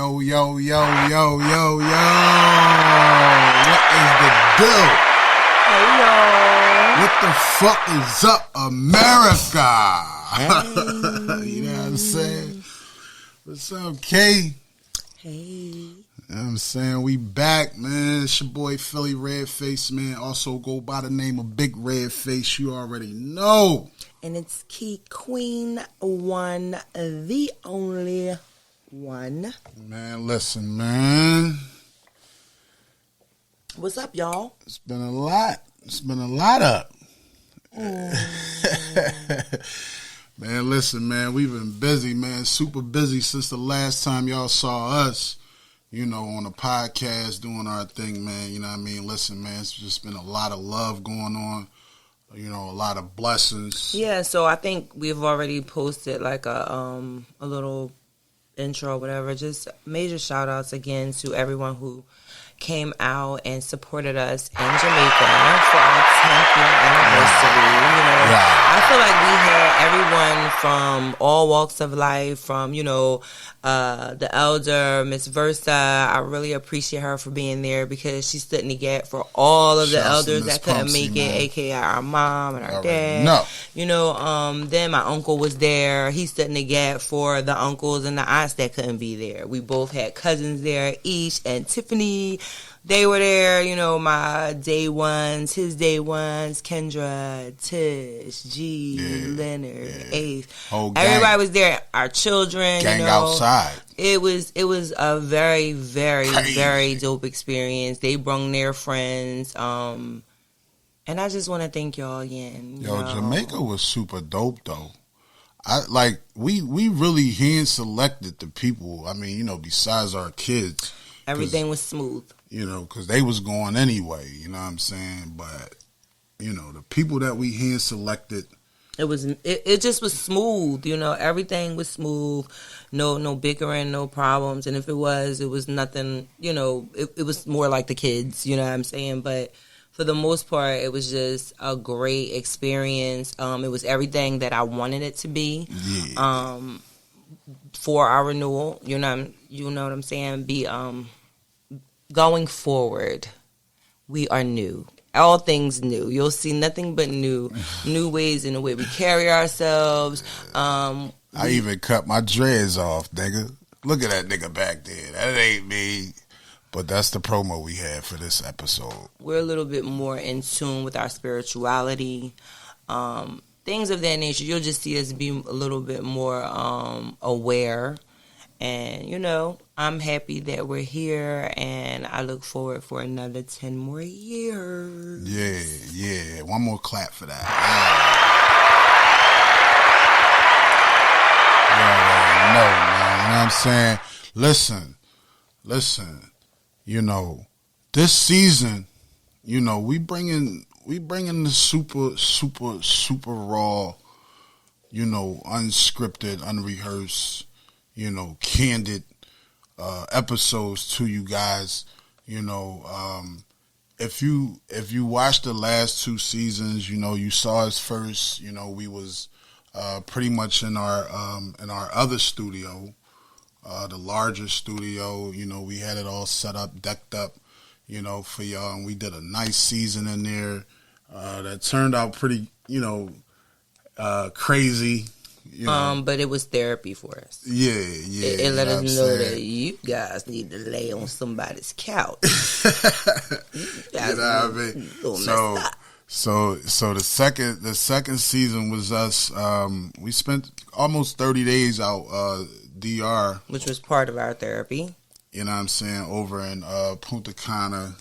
Yo, yo, yo, yo, yo, yo. What is the deal? Hey, y'all. What the fuck is up, America? Hey. You know what I'm saying? What's up, K? Hey. You know what I'm saying? We back, man. It's your boy Philly Redface, man. Also go by the name of Big Redface. You already know. And it's Key Queen One, the only one. Man, listen, man. What's up, y'all? It's been a lot. It's been a lot up. Man, listen, man. We've been busy, man. Super busy since the last time y'all saw us, you know, on the podcast doing our thing, man. You know what I mean? Listen, man, it's just been a lot of love going on. You know, a lot of blessings. Yeah, so I think we've already posted like a little intro or whatever. Just major shout outs again to everyone who came out and supported us in Jamaica for our 10th year anniversary. You know, I feel like we had everyone from all walks of life, from, you know, the elder, Miss Versa. I really appreciate her for being there because she stood in the gap for all of the Shouts to elders Miss that couldn't Pumpsy, make man. it, aka our mom and our Already dad. know. You know, then my uncle was there. He stood in the gap for the uncles and the aunts that couldn't be there. We both had cousins there, Ish and Tiffany. They were there, you know, my day ones, his day ones, Kendra, Tish, G, Leonard, Ace. Whole gang. Everybody was there. Our children, Gang you know. outside. It was a very, very, Crazy. very dope experience. They brung their friends. And I just want to thank y'all again. you Yo, know. Jamaica was super dope though. We really hand selected the people. I mean, you know, besides our kids, Everything was smooth. you know, because they was going anyway. You know what I'm saying? But you know, the people that we hand selected. It just was smooth, you know. Everything was smooth, no bickering, no problems. And if it was nothing, you know. It was more like the kids, you know what I'm saying. But for the most part, it was just a great experience. It was everything that I wanted it to be. Yeah. For our renewal, you know what I'm saying. Going forward, we are new. All things new. You'll see nothing but new ways in the way we carry ourselves. I even cut my dreads off, nigga. Look at that nigga back there. That ain't me. But that's the promo we had for this episode. We're a little bit more in tune with our spirituality. Things of that nature. You'll just see us be a little bit more aware. And, you know, I'm happy that we're here, and I look forward for another 10 more years. Yeah. One more clap for that. Yeah, man. You know what I'm saying? Listen. You know, this season, you know, we bringing the super raw, you know, unscripted, unrehearsed, you know, candid episodes to you guys. You know, if you watched the last two seasons, you know, you saw us first. You know, we was pretty much in our other studio, the larger studio. You know, we had it all set up, decked up, you know, for y'all, and we did a nice season in there that turned out pretty, you know, crazy. You know. But it was therapy for us. Yeah. It let us know that you guys need to lay on somebody's couch. You guys know what I mean? So the second season was us. We spent almost 30 days out DR, which was part of our therapy. You know what I'm saying? Over in Punta Cana,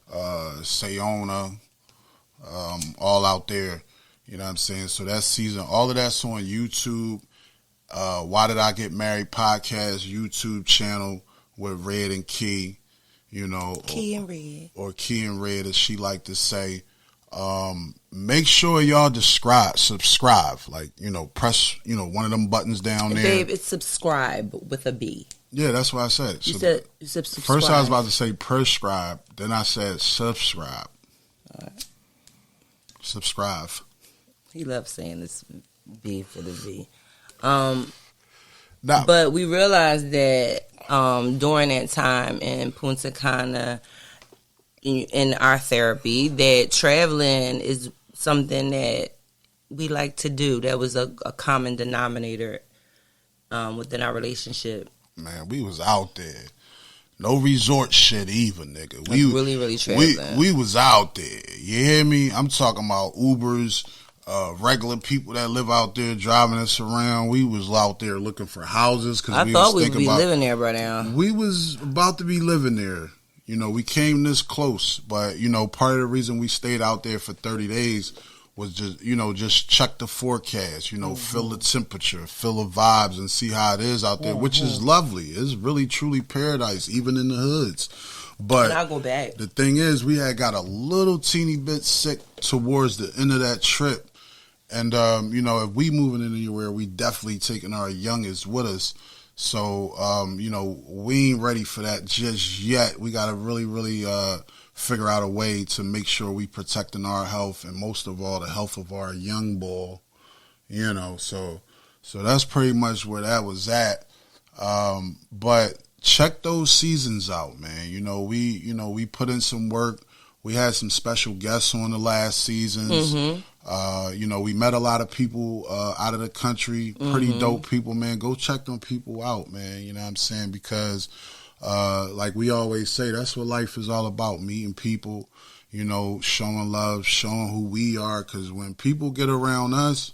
Sayona, all out there. You know what I'm saying? So that season, all of that's on YouTube. Why Did I Get Married podcast YouTube channel with Red and Key, you know. Key and Red. Or Key and Red, as she like to say. Make sure y'all subscribe. Like, you know, press, you know, one of them buttons down there. Babe, it's subscribe with a B. Yeah, that's what I said. You said subscribe. First I was about to say prescribe, then I said subscribe. All right. Subscribe. He loves saying this B for the V. Nah, But we realized that during that time in Punta Cana, in our therapy, that traveling is something that we like to do. That was a common denominator within our relationship. man, we was out there. No resort shit either, nigga. Like really, really traveling. We was out there. You hear me? I'm talking about Ubers, regular people that live out there driving us around. We was out there looking for houses because I thought we would be living there by now. We was about to be living there. You know, we came this close, but you know, part of the reason we stayed out there for 30 days was just, you know, just check the forecast, you know, feel the temperature, feel the vibes, and see how it is out there, which is lovely. It's really, truly paradise, even in the hoods. But and I'll go back. The thing is, we had got a little teeny bit sick towards the end of that trip. And, you know, if we moving in anywhere, we definitely taking our youngest with us. So, you know, we ain't ready for that just yet. We got to really, really figure out a way to make sure we protecting our health and most of all the health of our young boy, you know. So that's pretty much where that was at. But check those seasons out, man. You know, we put in some work. We had some special guests on the last seasons. You know, we met a lot of people out of the country, pretty dope people, man. Go check them people out, man. You know what I'm saying? Because like we always say, that's what life is all about, meeting people, you know, showing love, showing who we are. Because when people get around us,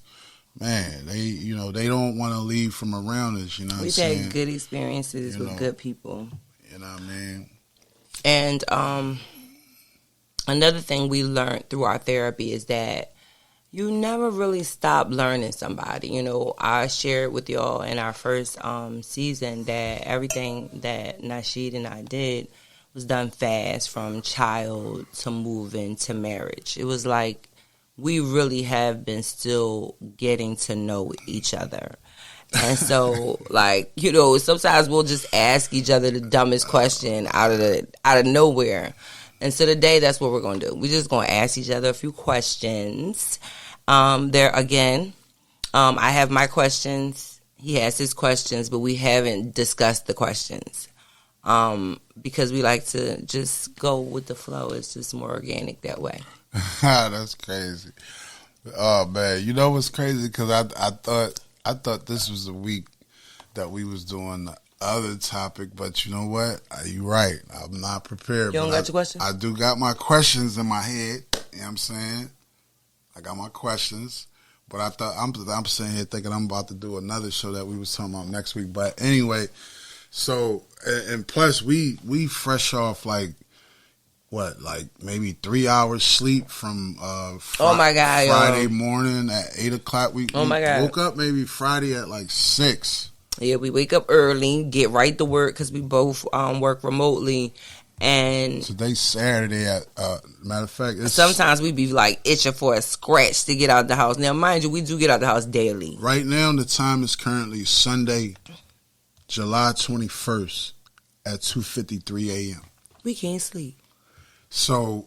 man, they don't want to leave from around us, you know what I'm saying? We've had good experiences with good people. You know what I mean? And another thing we learned through our therapy is that you never really stop learning somebody. You know, I shared with y'all in our first season that everything that Nasheed and I did was done fast, from child to moving to marriage. It was like we really have been still getting to know each other. And so, like, you know, sometimes we'll just ask each other the dumbest question out of nowhere. And so today, that's what we're going to do. We're just going to ask each other a few questions. There again, I have my questions. He has his questions, but we haven't discussed the questions because we like to just go with the flow. It's just more organic that way. That's crazy. Oh man, you know what's crazy? Because I thought this was the week that we was doing the other topic, but you know what? You're right. I'm not prepared. You don't got your questions? I do got my questions in my head. You know what I'm saying? I got my questions, but I thought I'm sitting here thinking I'm about to do another show that we was talking about next week. But anyway, so and plus we fresh off like maybe 3 hours sleep from oh my God, Friday morning at 8 o'clock. We God. woke up maybe Friday at like 6. Yeah, we wake up early, get right to work because we both work remotely. And today's Saturday. Matter of fact, sometimes we be like itching for a scratch to get out the house. Now, mind you, we do get out the house daily. Right now, the time is currently Sunday, July 21st at 2:53 a.m. We can't sleep. So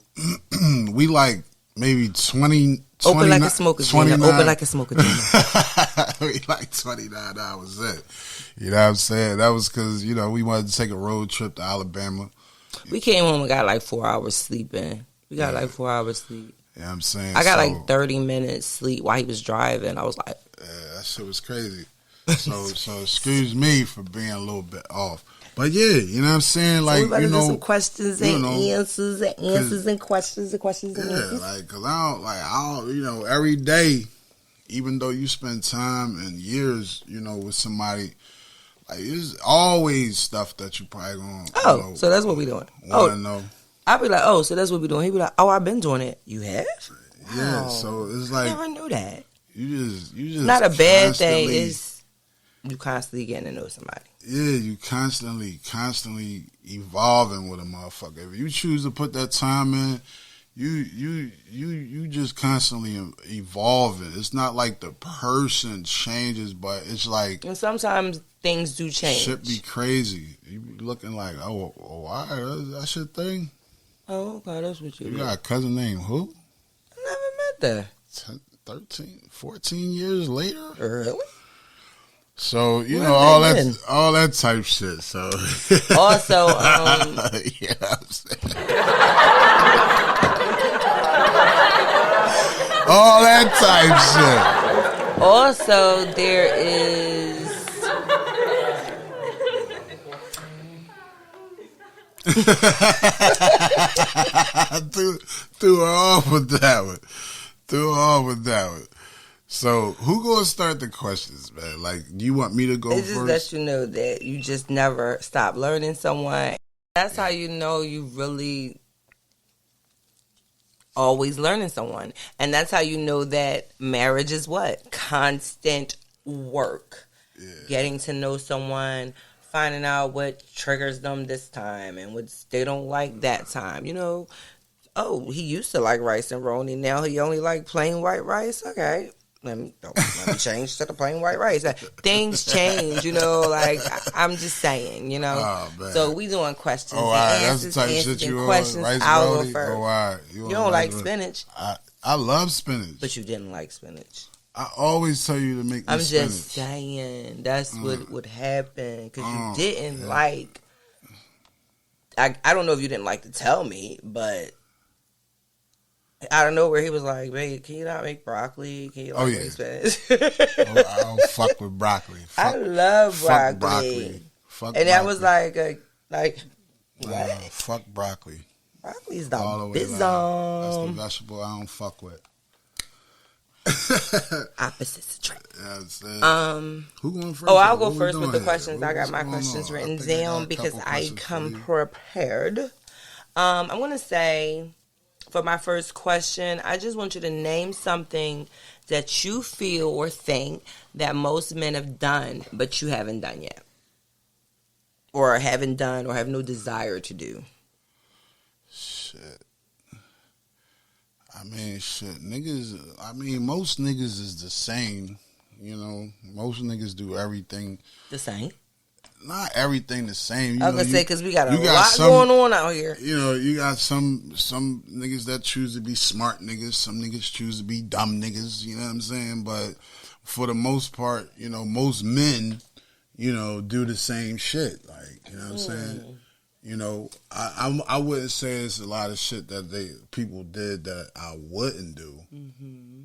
we like maybe 20. Open like a smoker, Gina. Open like a smoker, Gina. We like 29 hours in. You know what I'm saying? That was because, you know, we wanted to take a road trip to Alabama. We came home and got like 4 hours sleeping. We got like 4 hours sleep. Yeah, you know what I'm saying? I got like 30 minutes sleep while he was driving. I was like, that shit was crazy. So excuse me for being a little bit off. But yeah, you know what I'm saying? Like, so we you know, do some questions and answers and answers and questions and questions and answers. Yeah, like, cause I don't, you know, every day, even though you spend time and years, you know, with somebody, like, there's always stuff that you probably gonna. Oh, you know, so that's what we doing. Wanna know. I'd be like, oh, so that's what we doing. He'd be like, oh, I've been doing it. You have? Yeah. Oh, so it's like I never knew that. You just not a bad thing. Is you constantly getting to know somebody. Yeah, you constantly evolving with a motherfucker. If you choose to put that time in, you just constantly evolving. It's not like the person changes, but it's like, and sometimes things do change. Shit be crazy. You be looking like, oh, all right, that's your thing. Oh, okay, that's what you. You got a cousin named who? I never met that. 13, 14 years later. Really? So you Where know have they been? all that type shit. So Also, yeah, I'm saying. All that type shit. also there is. Threw her off with that one. Threw her off with that one. So who gonna start the questions, man? Like, do you want me to go It just first? lets you know that you just never stop learning someone. That's how you know you really always learning someone. And that's how you know that marriage is what? Constant work. Yeah. Getting to know someone, finding out what triggers them this time and what they don't like that time. You know, oh, he used to like rice and roni. Now he only like plain white rice. Okay. Let me change to the plain white rice. Things change, you know. Like I'm just saying, you know. Oh, man. So we doing questions Oh, and right. answers, That's the type of answers shit you and want. questions. Rice I'll go roti? first. Oh, right. You don't like spinach, I love spinach. but you didn't like spinach. I always tell you to make me I'm spinach. just saying that's what would happen because you didn't yeah. like. I don't know if you didn't like to tell me, but out of nowhere he was like, "Babe, can you not make broccoli? Can you like make spinach?" I don't fuck with broccoli. I love fuck broccoli. Fuck And broccoli. that was like what? Fuck broccoli. Broccoli's the All the way down. That's the bizarre. vegetable I don't fuck with. Opposites attract. Yeah, who going first? Oh, I'll go What we first with the doing questions. here? I got What's my going questions on? written I think I got down a because couple I questions come for you. prepared. I'm going to say for my first question, I just want you to name something that you feel or think that most men have done, but you haven't done yet. Or haven't done or have no desire to do. Shit. I mean, niggas, most niggas is the same. You know, most niggas do everything. The same. Not everything the same. I was going to say, because we got a you got lot some- going on out here. You know, you got some niggas that choose to be smart niggas. Some niggas choose to be dumb niggas. You know what I'm saying? But for the most part, you know, most men, you know, do the same shit. Like, you know what I'm saying? You know, I wouldn't say it's a lot of shit that people did that I wouldn't do. Mm-hmm.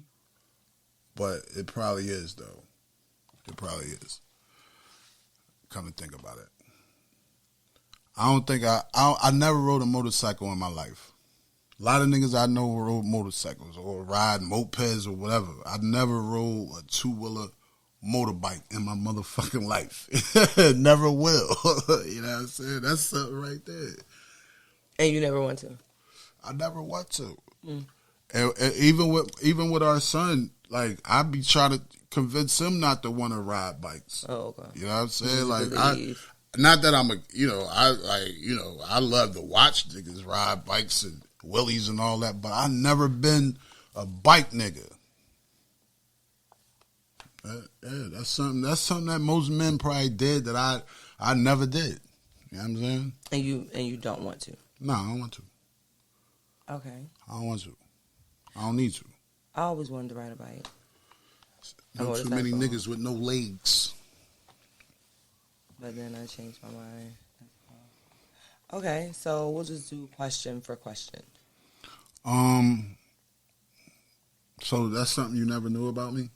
But it probably is, though. It probably is. Come to think about it. I don't think I never rode a motorcycle in my life. A lot of niggas I know rode motorcycles or ride mopeds or whatever. I never rode a two-wheeler motorbike in my motherfucking life. Never will. You know what I'm saying? That's something right there. And you never want to? I never want to. And even with our son, like, I be trying to convince him not to want to ride bikes. Oh, okay. You know what I'm saying? Like, Believe. not that I'm I love to watch niggas ride bikes and wheelies and all that, but I never been a bike nigga. That's something that most men probably did that I never did. You know what I'm saying? And you don't want to? No, I don't want to. Okay. I don't want to. I don't need to. I always wanted to ride a bike. Know too many niggas with no legs. But then I changed my mind. Okay, so we'll just do question for question. So that's something you never knew about me?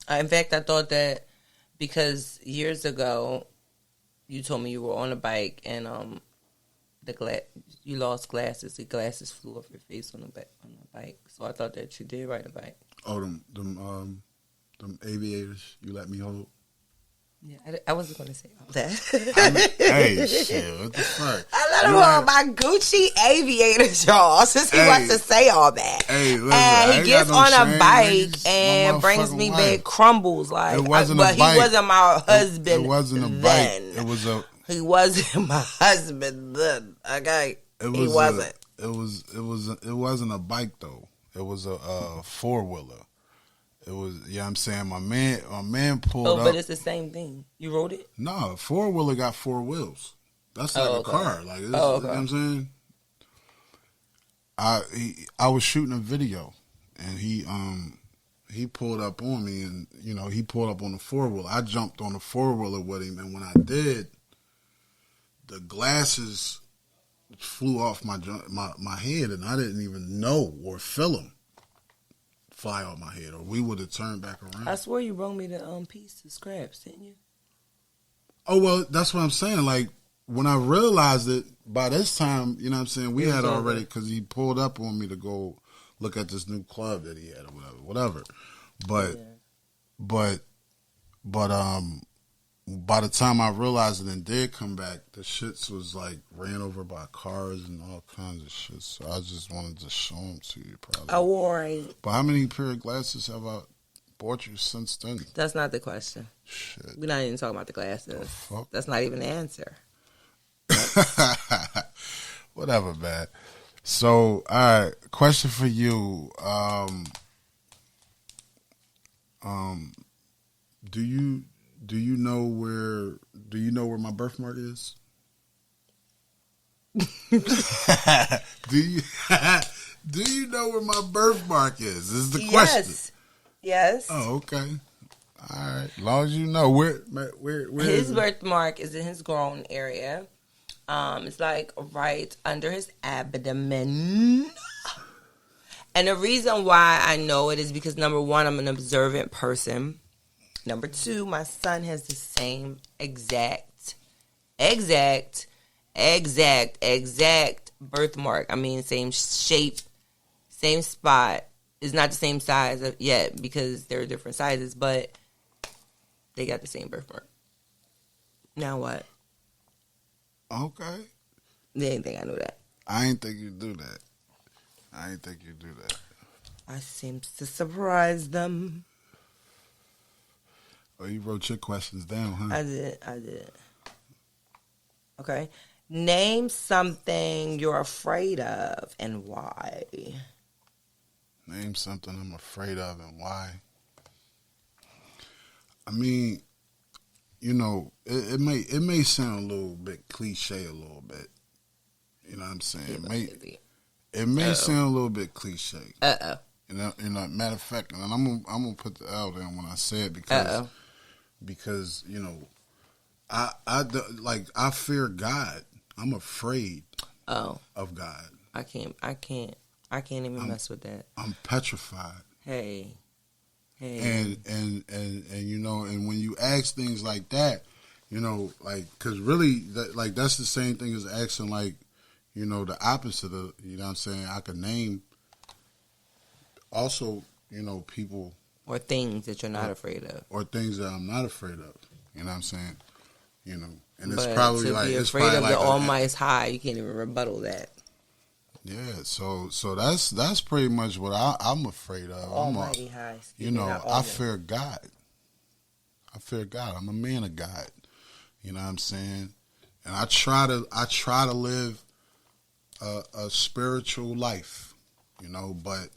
In fact, I thought that because years ago, you told me you were on a bike and you lost glasses. The glasses flew off your face on the bike. So I thought that you did ride a bike. Oh, them aviators you let me hold. Yeah, I wasn't going to say all that. Hey, shit, what the fuck? I let him hold my Gucci aviators, y'all, since he wants to say all that. Hey, listen, and I he ain't gets got no on a shame, bike niggas. and My brings me motherfucking back wife. crumbles. Like, It wasn't but a bike. he wasn't my husband. It wasn't a bike. then. It was a. He wasn't my husband then. Okay, he wasn't. It wasn't a bike though. It was a 4-wheeler. It was, you know what I'm saying? My man pulled up. Oh, but it's the same thing. You rode it? No, 4-wheeler got 4 wheels. That's like a car. Like, this, okay. You know what I'm saying? I was shooting a video, and he he pulled up on me, and he pulled up on the 4-wheeler. I jumped on the 4-wheeler with him, and when I did, the glasses flew off my head, and I didn't even know or feel them fly off my head, or we would have turned back around. I swear you brought me the piece of scraps, didn't you? Oh, well, that's what I'm saying. Like, when I realized it, by this time, you know what I'm saying, we had already, because he pulled up on me to go look at this new club that he had or whatever. But by the time I realized it and did come back, the shits was like ran over by cars and all kinds of shit. So I just wanted to show them to you, probably. Oh, all right. But how many pair of glasses have I bought you since then? That's not the question. Shit. We're not even talking about the glasses. That's not even the answer. Whatever, man. So, all right, question for you. Do you know where my birthmark is? do you know where my birthmark is? Is the question. Yes. Oh, okay. All right. As long as you know where his birthmark is in his groin area. It's like right under his abdomen. And the reason why I know it is because, number one, I'm an observant person. Number two, my son has the same exact birthmark. I mean, same shape, same spot. It's not the same size yet because they're different sizes, but they got the same birthmark. Now what? Okay. They didn't think I knew that. I ain't think you'd do that. I seems to surprise them. Oh, you wrote your questions down, huh? I did. Okay. Name something you're afraid of and why. Name something I'm afraid of and why. I mean, it may sound a little bit cliche a little bit. You know what I'm saying? It may sound a little bit cliche. Matter of fact, and I'm gonna put the L down when I say it because I fear God. I'm afraid of God. I can't even mess with that. I'm petrified. Hey. And and when you ask things like that, because really that's the same thing as asking the opposite of, what I'm saying. I could name also, people or things that you're not afraid of, or things that I'm not afraid of. You know what I'm saying? And it's but probably to be afraid of the Almighty's high, you can't even rebuttal that. Yeah, so that's pretty much what I'm afraid of. Almighty high. I fear God. I'm a man of God. You know what I'm saying? And I try to live a spiritual life. But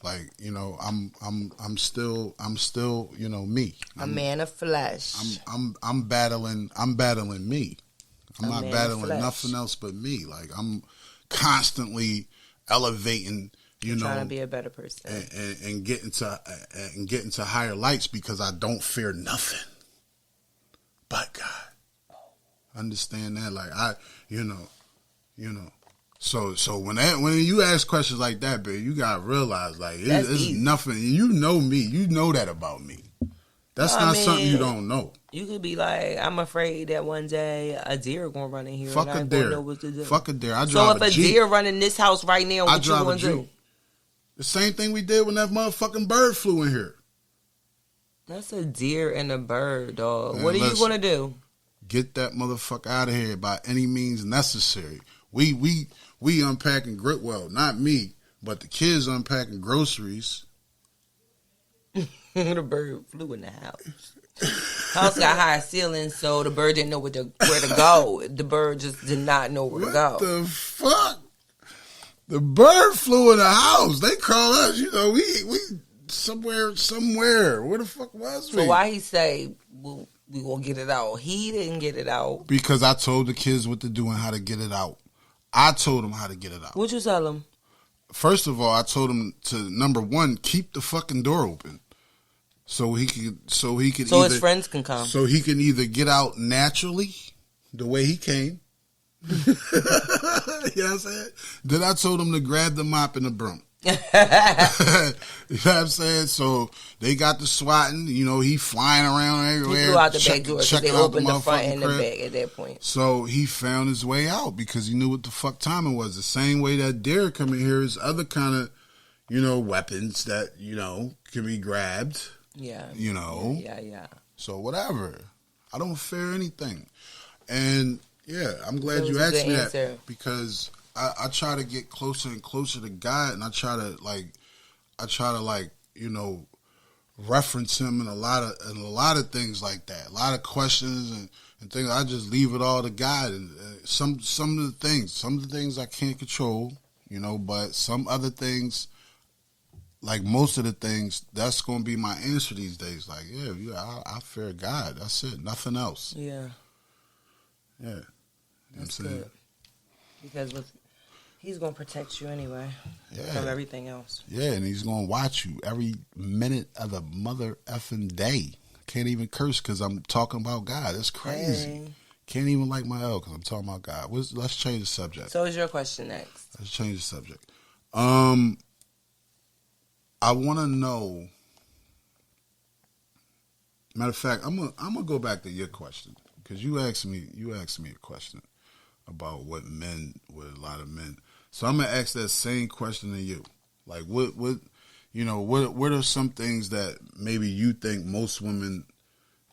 I'm still me. A man of flesh. I'm battling me. I'm not battling nothing else but me. I'm constantly elevating, trying to be a better person and getting to higher lights because I don't fear nothing but God. Understand that? So when you ask questions like that, babe, you gotta realize it's nothing. You know me. You know that about me. That's not something you don't know. You could be like, I'm afraid that one day a deer gonna run in here. Fuck and I a deer. know what to do. Fuck a deer. I drive so if a Jeep. Deer run in this house right now, what you gonna do? The same thing we did when that motherfucking bird flew in here. That's a deer and a bird, dog. Man, what are you gonna do? Get that motherfucker out of here by any means necessary. We unpacking well, not me, but the kids unpacking groceries. The bird flew in the house. House got high ceilings, so the bird didn't know where to go. The bird just did not know where to go. What the fuck? The bird flew in the house. They call us, we somewhere. Where the fuck was we? So why he say, well, we gonna get it out? He didn't get it out. Because I told the kids what to do and how to get it out. I told them how to get it out. What'd you tell them? First of all, I told them to, number one, keep the fucking door open. So he could So either, his friends can come. so he can either get out naturally the way he came. You know what I'm saying? Then I told him to grab the mop and the broom. You know what I'm saying? So they got the swatting. You know, he flying around everywhere. He flew out the back door because they checking out opened the front and the crib. back at that point. So he found his way out because he knew what the fuck time it was. The same way that deer come in here is other kind of, you know, weapons that, you know, can be grabbed. Yeah. You know. Yeah. So whatever. I don't fear anything. And yeah, I'm glad That you was a asked good me answer. that because I try to get closer and closer to God, and I try to you know, reference him in a lot of things like that, a lot of questions and things. I just leave it all to God, and some of the things I can't control, you know, but some other things, like most of the things, that's going to be my answer these days. Like, I fear God. That's it. Nothing else. Yeah. Yeah. You know That's what I'm saying? good. Because he's going to protect you anyway Yeah. from everything else. Yeah, and he's going to watch you every minute of the mother effing day. Can't even curse because I'm talking about God. That's crazy. Hey. Can't even like my L because I'm talking about God. Let's change the subject. So is your question next? Let's change the subject. I want to know. Matter of fact, I'm gonna go back to your question because you asked me a question about a lot of men. So I'm gonna ask that same question to you. Like, what are some things that maybe you think most women,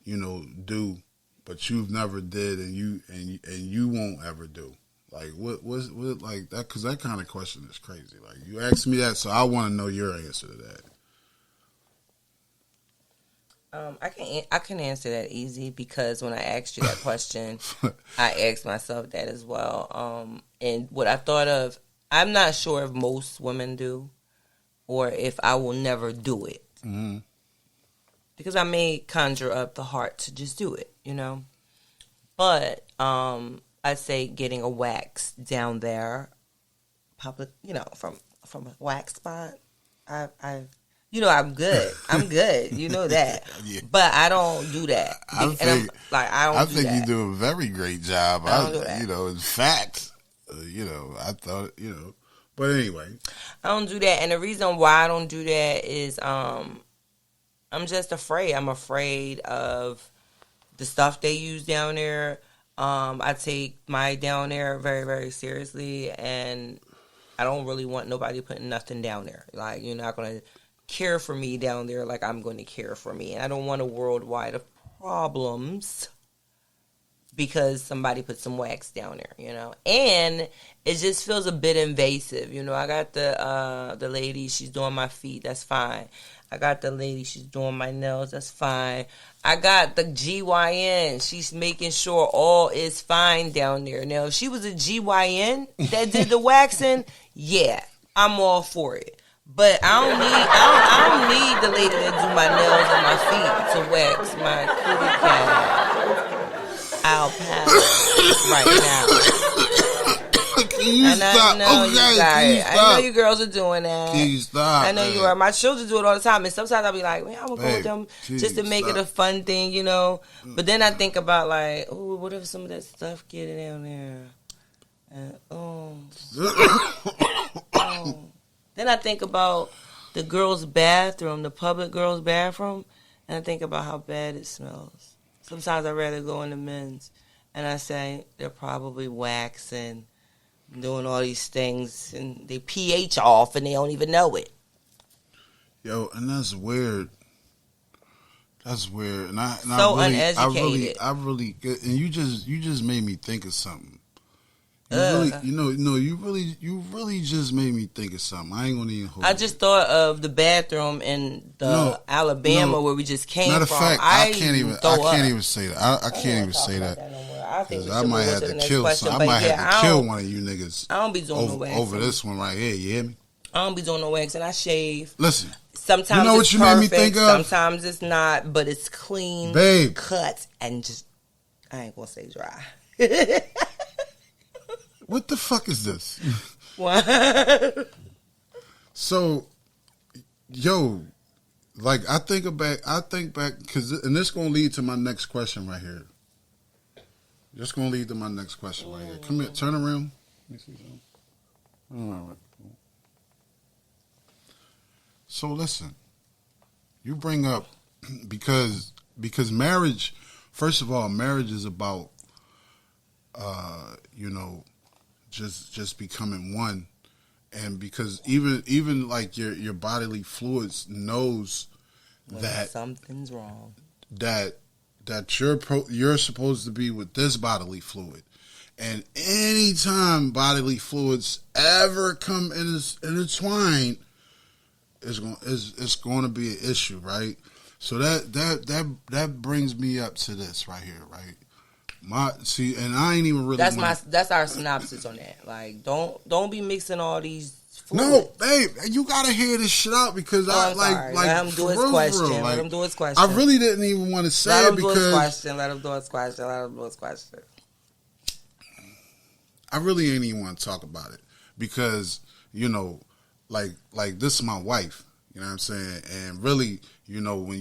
you know, do, but you've never did and you won't ever do? Like, what like that? Because that kind of question is crazy. Like, you asked me that, so I want to know your answer to that. I can answer that easy because when I asked you that question, I asked myself that as well. And what I thought of, I'm not sure if most women do, or if I will never do it, because I may conjure up the heart to just do it, you know. But I'd say getting a wax down there, public, you know, from a wax spot. You know, I'm good. I'm good. You know that. Yeah. But I don't do that. I And think that. you do a very great job. I don't do that. You know, in fact, you know, I thought, you know, but anyway, I don't do that. And the reason why I don't do that is I'm just afraid. I'm afraid of the stuff they use down there. I take my down there very, very seriously, and I don't really want nobody putting nothing down there. Like, you're not going to care for me down there like I'm going to care for me. And I don't want a worldwide of problems because somebody put some wax down there, you know. And it just feels a bit invasive, you know. I got the lady, she's doing my feet, that's fine. I got the lady, she's doing my nails, that's fine. I got the GYN, she's making sure all is fine down there. Now, if she was a GYN that did the waxing, yeah, I'm all for it. But I don't need the lady that do my nails and my feet to wax my kitty cat. I'll pass right now. Can you stop? I know Okay, you got can you it. I stop? know you girls are doing that. Can you stop? I know you are. My children do it all the time, and sometimes I'll be like, man, I'm gonna go with them just to make it a fun thing, you know. But then I think about like, oh, what if some of that stuff get down there? Then I think about the girls' bathroom, the public girls' bathroom, and I think about how bad it smells. Sometimes I'd rather go in the men's, and I say they're probably waxing, doing all these things, and they pH off, and they don't even know it. Yo, and that's weird. That's weird, and uneducated. I really, and you just made me think of something. You really just made me think of something. I ain't gonna even hold. I just thought of the bathroom in Alabama where we just came matter of from. fact, I can't even say that. I can't even say that. I think I might have to kill some. I might have to kill one of you niggas. I don't be doing no waxing over this one right here. You hear me? I don't be doing no waxing. I shave. Listen. Sometimes you know what it's you perfect, made me think of? Sometimes it's not, but it's clean, babe, cut, and just I ain't gonna say dry. What the fuck is this? What? So, yo, Like I think back because, and this gonna lead to my next question right here. Just gonna lead to my next question right here. Come here, turn around. Let me see something. All right. So listen, you bring up because marriage. First of all, marriage is about just becoming one, and because even like your bodily fluids knows When that something's wrong. that you're supposed to be with this bodily fluid, and anytime bodily fluids ever come intertwined, it's going to be an issue, right? So that brings me up to this right here, right? And I ain't even really. That's our synopsis on that. Like, don't be mixing all these. Fluids. No, babe, you gotta hear this shit out because I'm sorry. Let him do his question. Let him do his question. I really didn't even want to say it because Let him do his question. I really ain't even want to talk about it because like this is my wife. You know what I'm saying? And really, when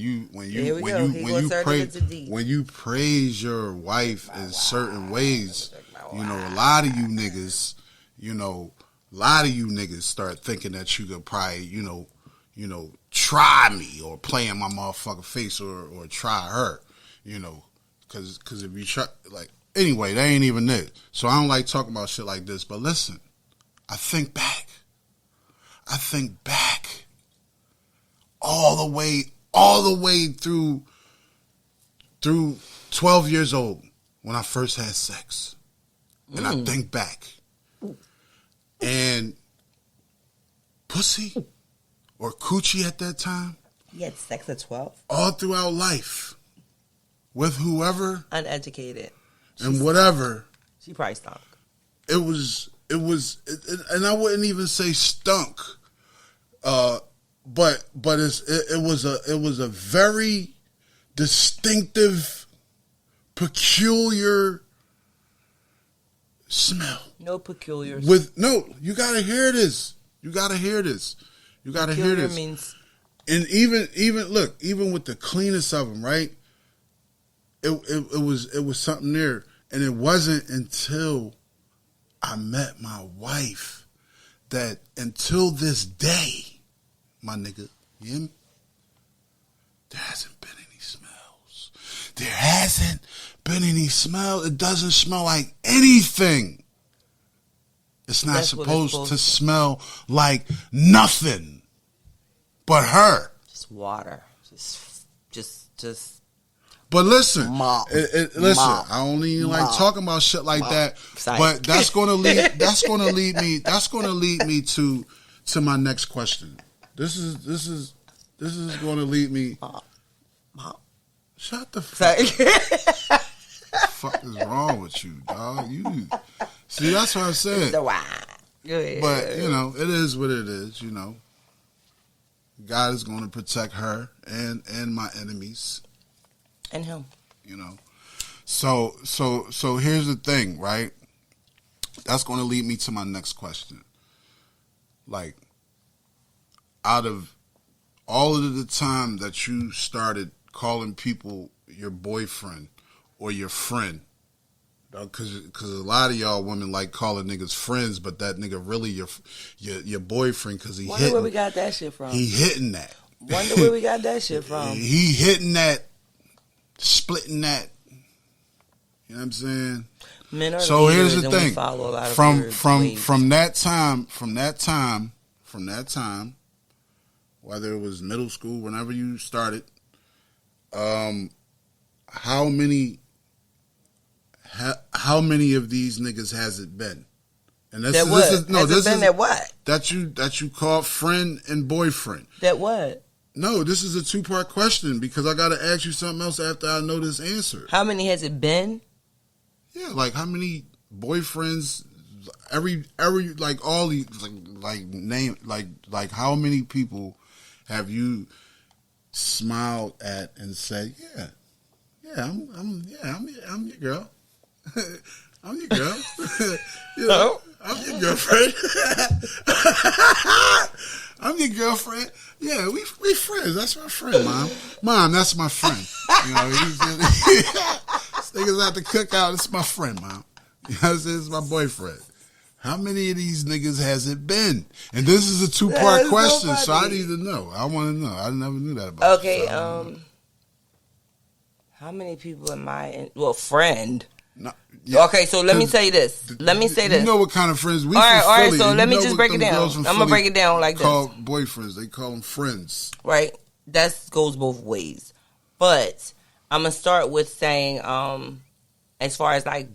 you praise your wife in certain ways, a lot of you niggas start thinking that you could probably, try me or play in my motherfucking face or try her, because if you try, like, anyway, that ain't even it. So I don't like talking about shit like this. But listen, I think back all the way through 12 years old when I first had sex. And I think back. And pussy or coochie at that time. You had sex at 12? All throughout life. With whoever. Uneducated. And whatever. She probably stunk. It was, and I wouldn't even say stunk. But it was a very distinctive, peculiar smell. No peculiar. You gotta hear this. You gotta hear this. Means. And even with the cleanest of them, right? It was something there, and it wasn't until I met my wife that until this day, my nigga, you hear me? There hasn't been any smells. There hasn't been any smell. It doesn't smell like anything. It's not supposed to smell like nothing but her. Just water. Just. But listen, listen. I don't even like talking about shit like that. But that's gonna lead me to my next question. This is going to lead me. Shut the fuck. Fuck is wrong with you, dog? You see, that's what I said. But it is what it is. God is going to protect her and my enemies and him. So here's the thing, right? That's going to lead me to my next question. Like, out of all of the time that you started calling people your boyfriend or your friend, because a lot of y'all women like calling niggas friends, but that nigga really your boyfriend because he hitting. Wonder where we got that shit from. He hitting that. Wonder where we got that shit from. He hitting that, splitting that. You know what I'm saying? Men are so here's the thing. From that time, whether it was middle school, whenever you started, how many of these niggas has it been? And this is what? That you call friend and boyfriend. That what? No, this is a 2-part question because I got to ask you something else after I know this answer. How many has it been? Yeah, like how many boyfriends? Every like all these like name like how many people have you smiled at and said, I'm your girl. I'm your girl. I'm your girlfriend. I'm your girlfriend. Yeah, we friends. That's my friend, Mom. Mom, that's my friend. You know, this nigga's at the cookout. It's my friend, Mom. You know what I'm saying? It's my boyfriend. How many of these niggas has it been? And this is a 2-part question, so I need to know. I want to know. I never knew that about Okay, you. So how many people am I in? Well, friend. no, yeah. Okay, so let me say this. You know what kind of friends we all right, from Philly. so You let me know just what break it them down. girls I'm from going to Philly break it down like call this. boyfriends. They call them friends. Right? That goes both ways. But I'm going to start with saying, as far as like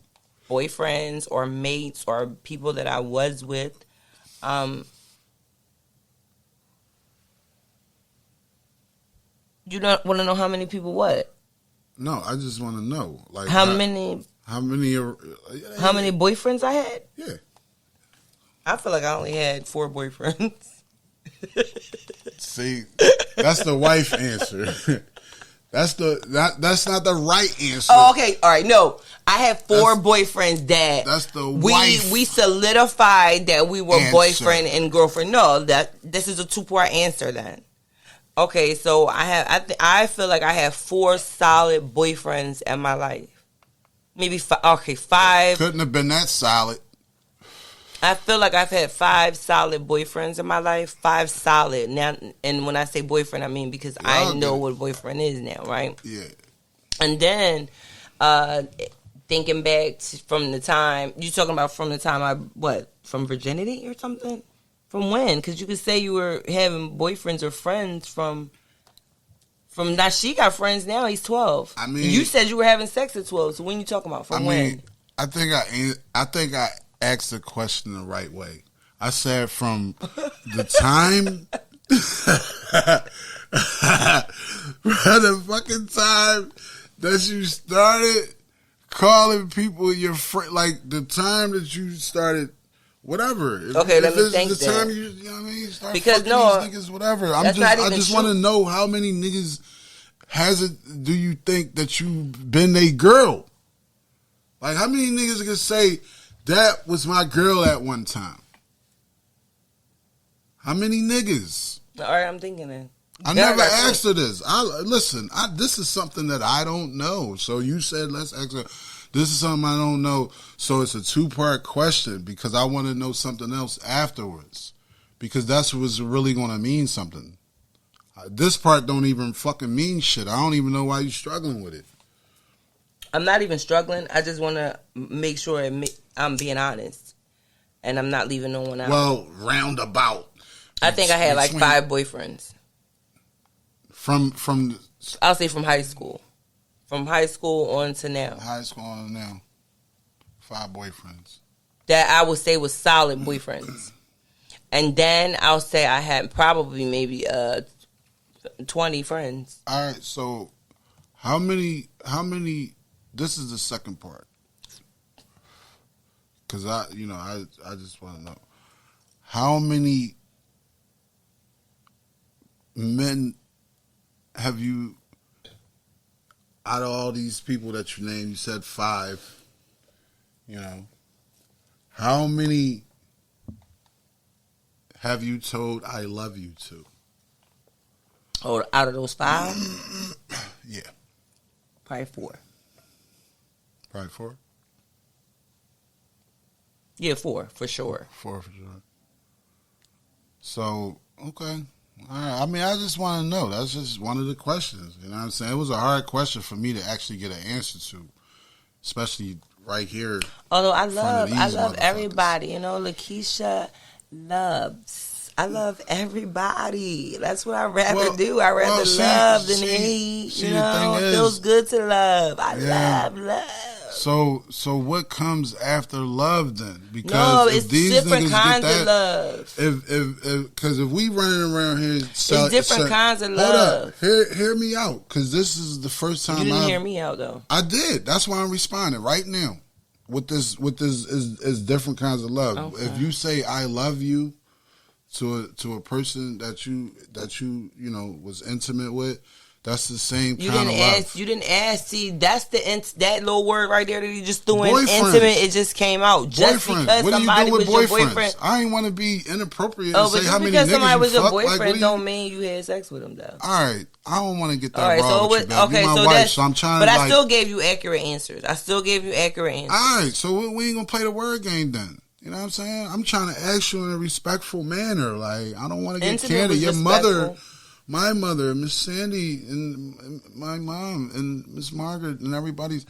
boyfriends or mates or people that I was with, you don't want to know how many people what? No, I just want to know, like How many How many boyfriends I had? Yeah. I feel like I only had 4 boyfriends. See, that's the wife answer. That's not the right answer. Oh, okay. All right. No, I had 4 boyfriends that that's the we wife solidified that we were answer. boyfriend and girlfriend. No, this is a 2-part answer then. Okay, so I feel like I have 4 solid boyfriends in my life. Maybe 5. Okay, 5. Couldn't have been that solid. I feel like I've had 5 solid boyfriends in my life. 5 solid. Now, and when I say boyfriend, I mean because I know what boyfriend is now, right? Yeah. And then, thinking back from the time, you talking about from the time from virginity or something? From when? Because you could say you were having boyfriends or friends from now. She got friends now. He's 12. I mean, you said you were having sex at 12. So when you talking about? From when? I think I asked the question the right way. I said from the time, from the fucking time that you started calling people your friend, like the time that you started. Whatever. Okay, let me think the time you know what I mean? Start because fucking these niggas, whatever. I just want to know how many niggas do you think that you've been a girl? Like how many niggas can say that was my girl at one time? How many niggas? All right, I'm thinking it. I never asked her this. This is something that I don't know. So you said let's ask her. This is something I don't know, so it's a 2-part question because I want to know something else afterwards because that's what's really going to mean something. This part don't even fucking mean shit. I don't even know why you're struggling with it. I'm not even struggling. I just want to make sure I'm being honest and I'm not leaving no one out. Well, roundabout. I think I had like 5 boyfriends. From I'll say from high school. From high school on to now. High school on to now. 5 boyfriends. That I would say was solid boyfriends. And then I'll say I had probably maybe 20 friends. All right, so how many this is the second part. Cuz I just want to know how many men have you out of all these people that you named, you said 5, you know, how many have you told I love you to? Oh, out of those 5? Yeah. Probably 4. Probably 4? Yeah, 4, for sure. 4 for sure. So, okay. All right. I mean, I just want to know. That's just one of the questions. You know what I'm saying? It was a hard question for me to actually get an answer to, especially right here. Although I love everybody. You know, Lakeisha loves. I love everybody. That's what I'd rather do. I'd rather love than hate. You know, it feels good to love. I love. So what comes after love then? Because no, it's different kinds of love. Because if we running around here, it's different kinds of love. Hold up, hear me out. Because this is the first time you didn't hear me out though. I did. That's why I'm responding right now. With this is different kinds of love. Okay. If you say I love you to a person that you was intimate with, That's the same You kind didn't of ask. love. You didn't ask. See, that's that little word right there that you just threw in. Boyfriends. Intimate. It just came out. Just Boyfriends. because What do you somebody do with was your boyfriends? boyfriend. I ain't want to be inappropriate Oh, and but say just how many because niggas somebody you was your fuck. boyfriend Like, don't mean you had sex with him though. All right, I don't want to get that All right, raw so with you, babe. You my wife, so I'm trying but to. I Like, still gave you accurate answers. I still gave you accurate answers. all right, so we ain't gonna play the word game then. You know what I'm saying? I'm trying to ask you in a respectful manner. Like, I don't want to get Intimate candid. was Your respectful. mother, my mother, Miss Sandy, and my mom, and Miss Margaret, and everybody's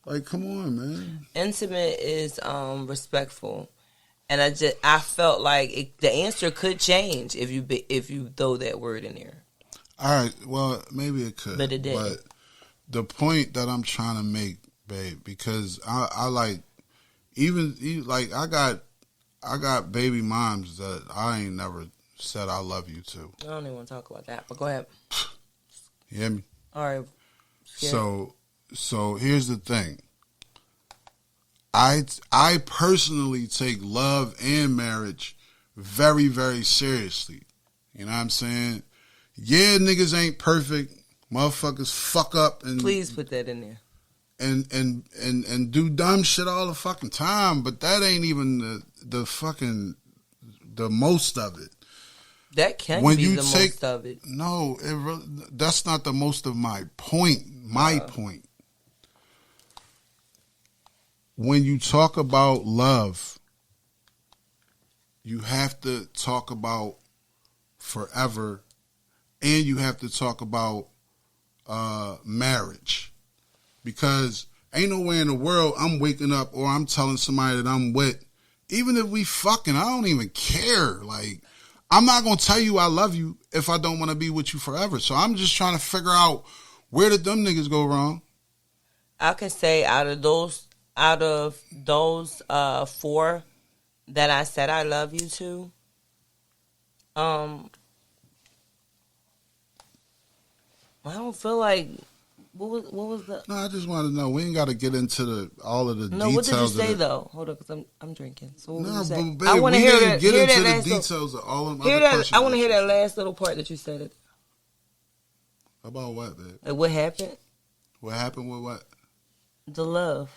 like, come on, man. Intimate is respectful, and I felt like the answer could change if you throw that word in there. All right, well, maybe it could, But it didn't. But the point that I'm trying to make, babe, because I like even like I got baby moms that I ain't never said I love you to. I don't even want to talk about that, but go ahead. You hear me? All right. So here's the thing. I personally take love and marriage very, very seriously. You know what I'm saying? Yeah, niggas ain't perfect. Motherfuckers fuck up and Please put that in there. and do dumb shit all the fucking time, but that ain't even the fucking the most of it. That can When be you the take- most of it. No, that's not the most of my point. My point. When you talk about love, you have to talk about forever, and you have to talk about marriage. Because ain't nowhere in the world I'm waking up or I'm telling somebody that I'm with, even if we fucking, I don't even care. Like, I'm not going to tell you I love you if I don't want to be with you forever. So I'm just trying to figure out, where did them niggas go wrong? I can say out of those 4 that I said I love you to, I don't feel like what was the No, I just want to know. We ain't got to get into all of the no. details. What did you say of the, though? Hold up, because I'm drinking. So what No, did you say? but babe, I want to we hear didn't that. get Hear into that the last little- details of all of them Hear other that. questions. I want to hear that last little part that you said. It. About what, babe? Like what happened? What happened with what? The love.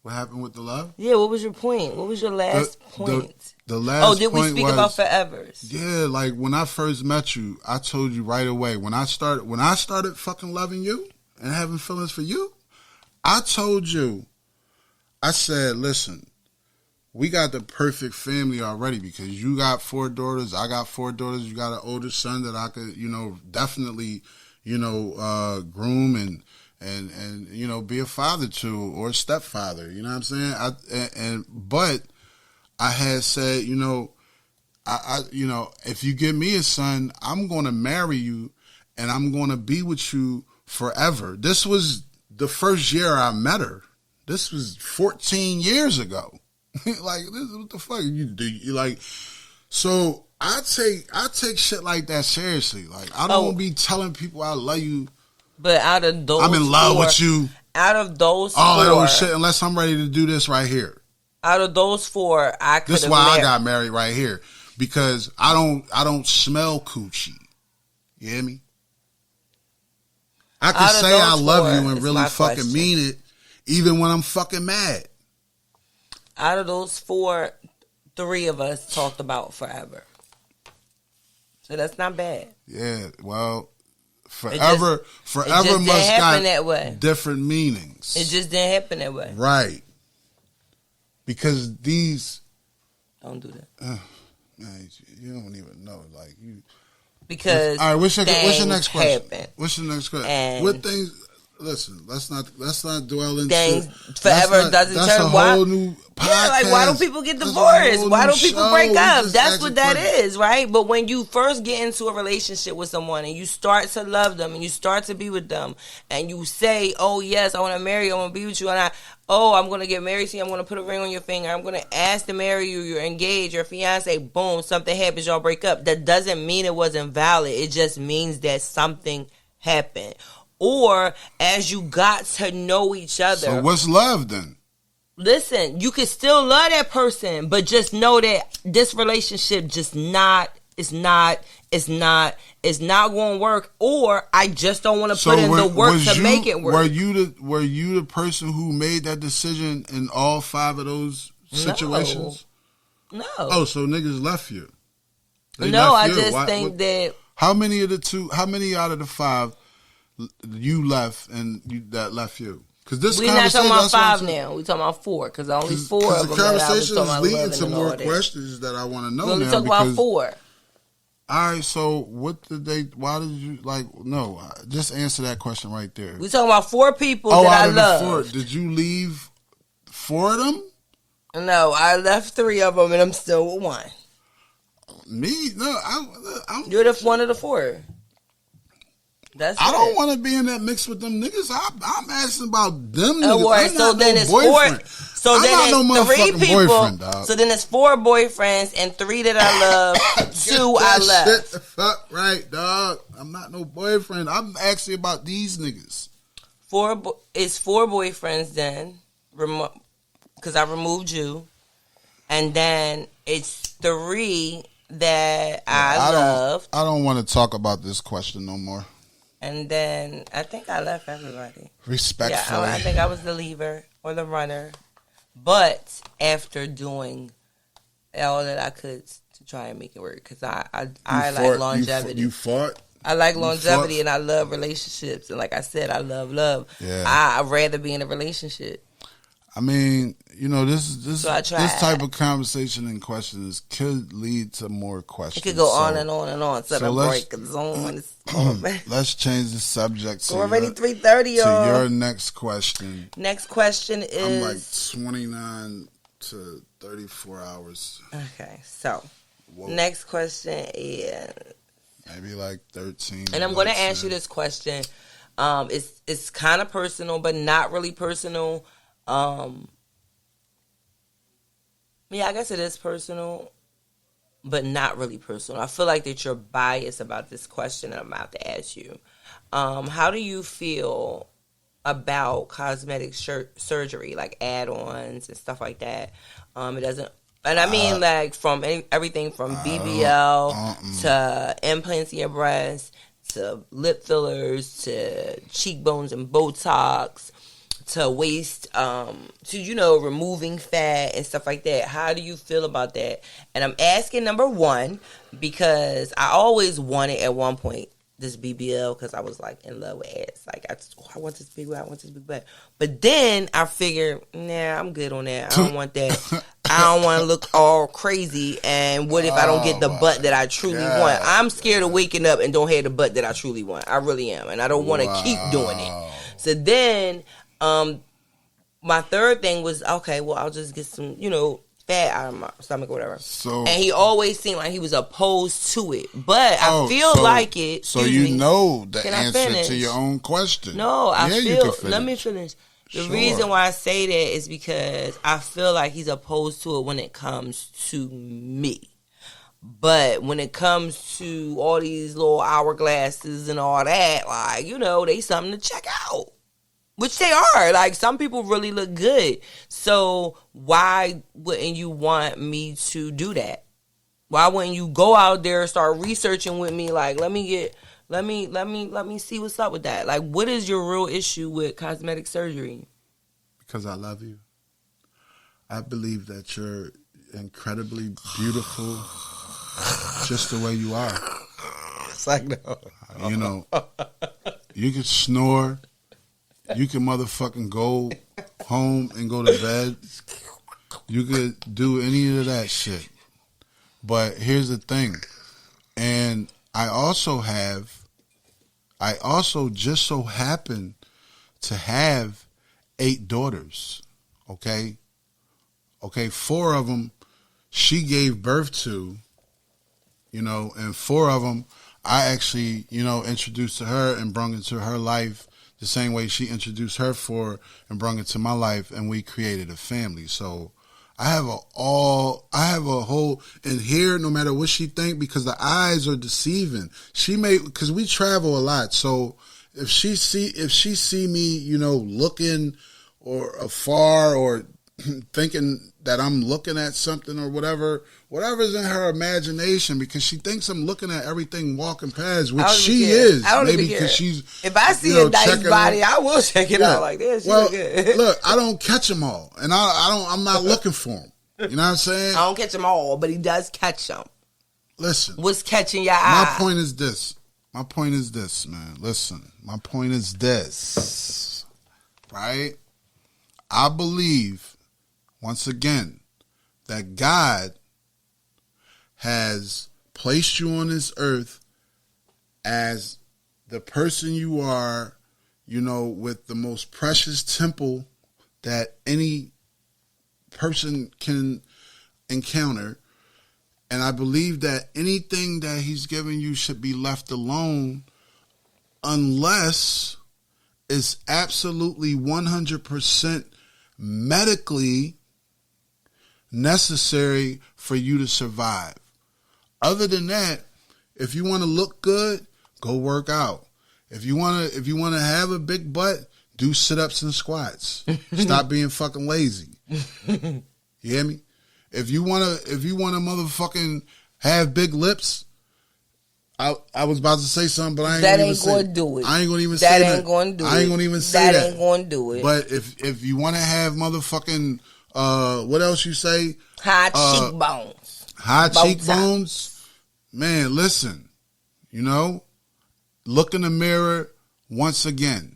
What happened with the love? Yeah. What was your point? What was your last point? The last Did we point speak was, about forevers? Yeah, like when I first met you, I told you right away. When I started fucking loving you and having feelings for you, I told you, I said, listen, we got the perfect family already because you got 4 daughters, I got 4 daughters, you got an older son that I could, definitely, groom and be a father to or a stepfather. You know what I'm saying? But I had said, if you give me a son, I'm going to marry you and I'm going to be with you forever. This was the first year I met her. This was 14 years ago. Like, what the fuck you do? You like, so I take shit like that seriously. Like, I don't be telling people I love you. But out of those, I'm in love with you. Out of those, all 4, that old shit. Unless I'm ready to do this right here. Out of those 4, I could. This is why I got married right here, because I don't smell coochie. You hear me? I can say I love you and really fucking mean it, even when I'm fucking mad. Out of those 4, 3 of us talked about forever. So that's not bad. Yeah, well, forever it just must happen got that way. Different meanings. It just didn't happen that way. Right. Because these... Don't do that. Man, you don't even know. Like, you... Because all right, what's your next question? Happen. What's your next question? And what things... Listen, let's not dwell into things forever doesn't that's turn. A whole new podcast. Yeah, like why do people get divorced? Why do people break up? That's what that is, right? But when you first get into a relationship with someone and you start to love them and you start to be with them and you say, "Oh yes, I want to marry you, I want to be with you," and I'm going to get married to you, I'm going to put a ring on your finger, I'm going to ask to marry you, you're engaged, your fiance, boom, something happens, y'all break up. That doesn't mean it wasn't valid. It just means that something happened. Or as you got to know each other. So what's love then? Listen, you can still love that person, but just know that this relationship it's it's not going to work, or I just don't want to put in the work to make it work. Were you the person who made that decision in all 5 of those situations? No. Oh, so niggas left you. I just think that. How many out of the 5 you left and that left you? Because this we're not talking about 5 now. We're talking about 4 because only 4 of them. The conversation is leading to more questions that I want to know. We're only talking about 4. All right, so what did they? Why did you No, just answer that question right there. We're talking about 4 people that I love. Out of the 4, did you leave 4 of them? No, I left 3 of them, and I'm still with 1. Me? No, you're the one of the 4. That's I don't want to be in that mix with them niggas. I'm asking about them niggas. Right, so then it's boyfriend. 4. So then it's 3 people. So then it's 4 boyfriends and 3 that I love. 2 I left. Shit the fuck right, dog. I'm not no boyfriend. I'm asking about these niggas. It's 4 boyfriends then, because I removed you, and then it's 3 that I love. I don't want to talk about this question no more. And then I think I left everybody. Respectfully. Yeah, I think I was the leaver or the runner. But after doing all that I could to try and make it work, because I like longevity. You fought? I like longevity and I love relationships. And like I said, I love love. Yeah. I'd rather be in a relationship. I mean, this type of conversation and questions could lead to more questions. It could go on and on and on. So let's change the subject. So already 3:30, y'all. To your next question. Next question is... I'm like 29 to 34 hours. Okay, so next question is... Maybe like 13. And I'm going to ask you this question. It's kind of personal, but not really personal. Yeah, I guess it is personal, but not really personal. I feel like that you're biased about this question that I'm about to ask you. How do you feel about cosmetic surgery, like add-ons and stuff like that? It doesn't, and I mean like from everything from BBL to implants in your breast to lip fillers to cheekbones and Botox to waist, to, removing fat and stuff like that. How do you feel about that? And I'm asking, number 1, because I always wanted at one point this BBL because I was like in love with ass. Like, I want this big butt, I want this big butt. But then I figured, nah, I'm good on that. I don't want that. I don't want to look all crazy. And what if I don't get the butt that I truly want? I'm scared of waking up and don't have the butt that I truly want. I really am. And I don't want to keep doing it. So then... my third thing was, okay, well, I'll just get some, fat out of my stomach or whatever. And he always seemed like he was opposed to it. But I feel like it. So the answer to your own question. No, let me finish. The reason why I say that is because I feel like he's opposed to it when it comes to me. But when it comes to all these little hourglasses and all that, like, they something to check out. Which they are. Like, some people really look good. So why wouldn't you want me to do that? Why wouldn't you go out there and start researching with me? Like, let me see what's up with that. Like, what is your real issue with cosmetic surgery? Because I love you. I believe that you're incredibly beautiful just the way you are. It's like, no. You can snore. You can motherfucking go home and go to bed. You could do any of that shit. But here's the thing. And I also just so happen to have 8 daughters. Okay? Okay, 4 of them she gave birth to, and 4 of them I actually, introduced to her and brought into her life the same way she introduced her 4 and brought it to my life, and we created a family. So I have a whole, and here, no matter what she think, because the eyes are deceiving. Because we travel a lot. So if she see me, looking or afar or thinking that I'm looking at something or whatever's in her imagination, because she thinks I'm looking at everything walking past, which she is. I don't maybe even care. because she's. If I see a nice body, I will check it out. Like this. Well, look, I don't catch them all, and I'm not looking for them. You know what I'm saying? I don't catch them all, but he does catch them. Listen, what's catching your eye? My point is this. My point is this, man. Listen, my point is this. Right? I believe, once again, that God has placed you on this earth as the person you are, you know, with the most precious temple that any person can encounter. And I believe that anything that he's given you should be left alone unless it's absolutely 100% medically necessary for you to survive. Other than that, if you want to look good, go work out. If you want to have a big butt, do sit-ups and squats. Stop being fucking lazy. You hear me? If you wanna motherfucking have big lips, I was about to say something, but I ain't gonna do it. I ain't gonna even say that. I ain't gonna even say that. That ain't gonna do it. But if you wanna have motherfucking what else you say? High cheekbones. High cheekbones. Man, listen. You know, look in the mirror once again.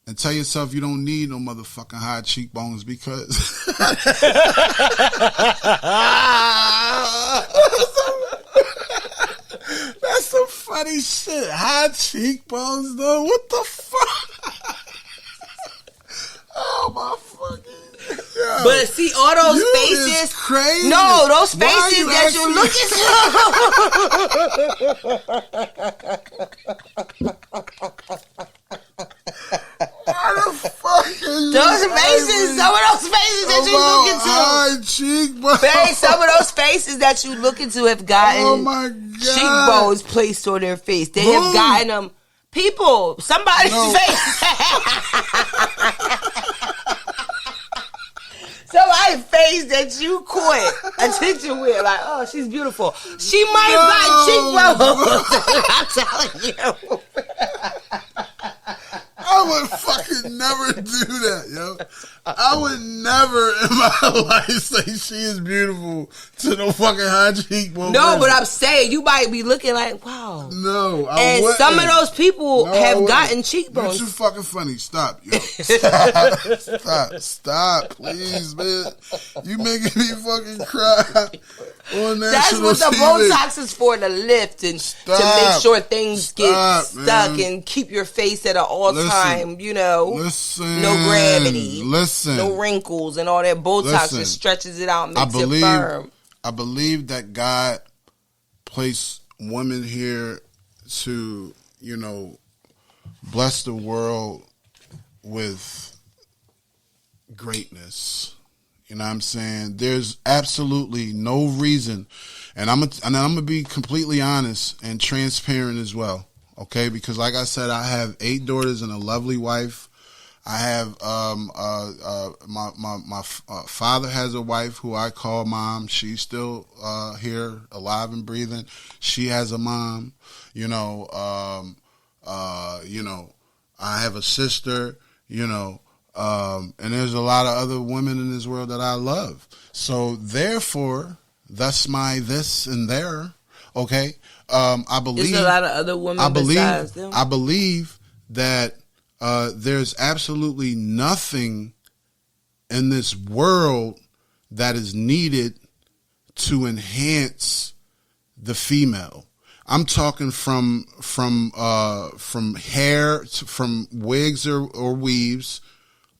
And tell yourself you don't need no motherfucking high cheekbones, because that's some funny shit. High cheekbones, though. What the fuck? Oh my fucking. Yo. But see, all those faces, crazy. No, those faces that you look into. Those faces, some of those faces that you look into. Babe, some of those faces that you look into have gotten cheekbones placed on their face. They have gotten them. People, somebody's face. Somebody's face that you caught attention with. Like, oh, she's beautiful. She might have gotten cheekbones. I'm telling you. I would fucking never do that, yo. I would never in my life say she is beautiful to no fucking high cheekbone. No, but I'm saying you might be looking like, wow. No, I wouldn't. Some of those people have gotten cheekbones. You're too fucking funny. Stop, yo. Stop, please, man. You making me fucking cry. That's what the Botox is for, to lift and to make sure things get stuck, man, and keep your face at an all-time, you know, no gravity, no wrinkles and all that Botox that stretches it out and makes it firm. I believe that God placed women here to, you know, bless the world with greatness. You know what I'm saying? There's absolutely no reason, and I'm gonna be completely honest and transparent as well, okay? Because like I said, I have 8 daughters and a lovely wife. I have my father has a wife who I call mom. She's still here, alive and breathing. She has a mom. You know, I have a sister. You know. And there's a lot of other women in this world that I love. So therefore, that's my this and there. Okay. I believe there's a lot of other women besides them. I believe that there's absolutely nothing in this world that is needed to enhance the female. I'm talking from hair from wigs or weaves.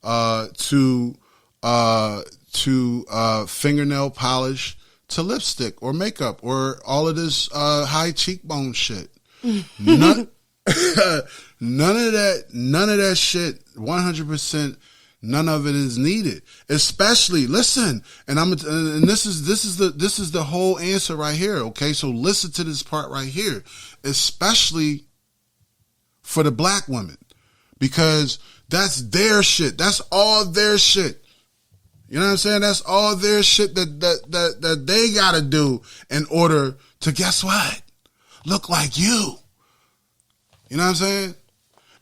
To fingernail polish, to lipstick or makeup or all of this high cheekbone shit. None of that shit. 100%. None of it is needed. Especially, listen, and this is the whole answer right here. Okay, so listen to this part right here. Especially for the black women, because that's their shit. That's all their shit. You know what I'm saying? That's all their shit that they gotta do in order to, guess what? Look like you. You know what I'm saying?